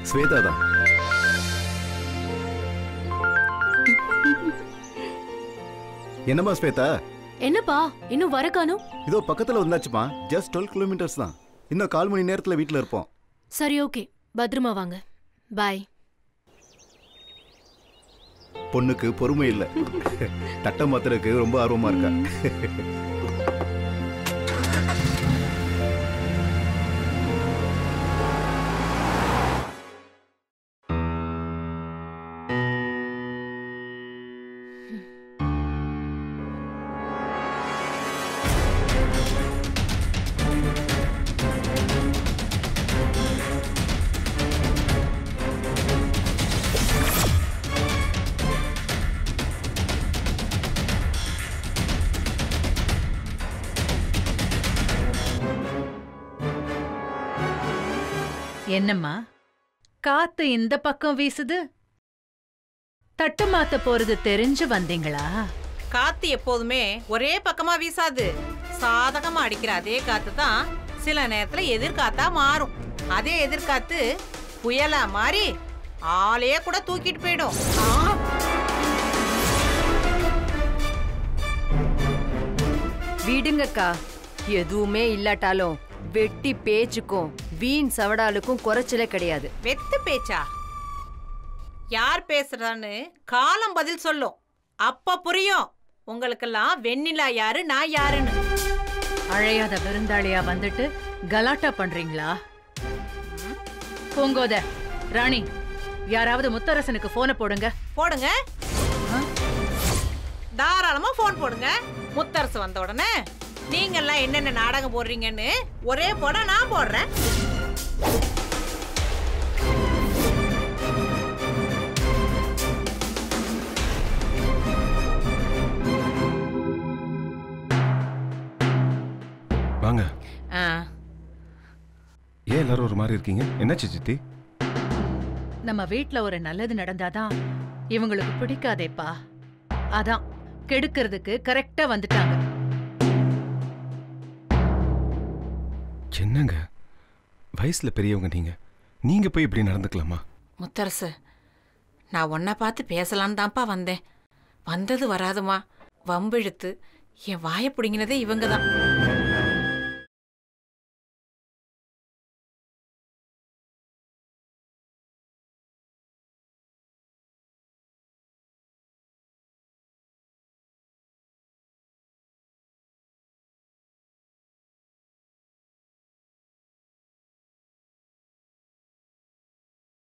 ஸ்வேதா தான். என்னம்மா ஸ்வேதா? என்னப்பா இன்னும் வர காணோம்? இதோ பக்கத்துல வந்தாச்சுமா. ஜஸ்ட் 12 கிலோமீட்டர்ஸ் தான். இன்னும் 1/4 மணி நேரத்துல வீட்டுல இருப்போம். சரி, ஓகே, பத்திரமா வாங்க. பாய். பொண்ணுக்கு பொறுமை இல்ல. தட்டம் மாத்திரக்கு ரொம்ப ஆர்வமா இருக்கா. என்னம்மா காத்து இந்த பக்கம் வீசுது? தட்டு மாத்த போறது தெரிஞ்சு வந்தீங்களா? காத்து எப்போதுமே ஒரே பக்கமா வீசாது. சாதகமா அடிக்கிற அதே காத்து தான் சில நேரத்துல எதிர்காத்தா மாறும். அதே எதிர்காத்து புயலா மாறி ஆளையே கூட தூக்கிட்டு போயிடும். விடுங்கக்கா, எதுவுமே இல்லாட்டாலும் வெட்டி பேச்சுக்கும் வீண் சவடாலுக்கும் குறைச்சலே கிடையாது. வெத்து பேச்சா? யார் பேசுறான்னு காலம் பதில் சொல்லும். அப்ப புரியும் உங்களுக்கெல்லாம் வெண்ணிலா யாரு நான் யாருன்னு. அழையாத விருந்தாளியா வந்துட்டு கலாட்டா பண்றீங்களா? பூங்கோத, ராணி, யாராவது முத்தரசனுக்கு போனை போடுங்க. போடுங்க, தாராளமா போன் போடுங்க. முத்தரசு வந்த உடனே நீங்க எல்லாம் என்னென்ன நாடகம் போடுறீங்கன்னு ஒரே போட நான் போடுறேன். வாங்க. ஏன் எல்லாரும் ஒரு மாதிரி இருக்கீங்க? என்னாச்சு சித்தி? நம்ம வீட்ல ஒரு நல்லது நடந்தாதான் இவங்களுக்கு பிடிக்காதேப்பா. அதான் கெடுக்கிறதுக்கு கரெக்டா வந்துட்டாங்க. என்னங்க வயசுல பெரியவங்க நீங்க போய் இப்படி நடந்துக்கலாமா? முத்தரசு, நான் உன்னை பார்த்து பேசலான்னு தான்ப்பா வந்தேன். வந்தது வராதுமா வம்பிழுத்து என் வாயை பிடிங்கினதே இவங்க தான்.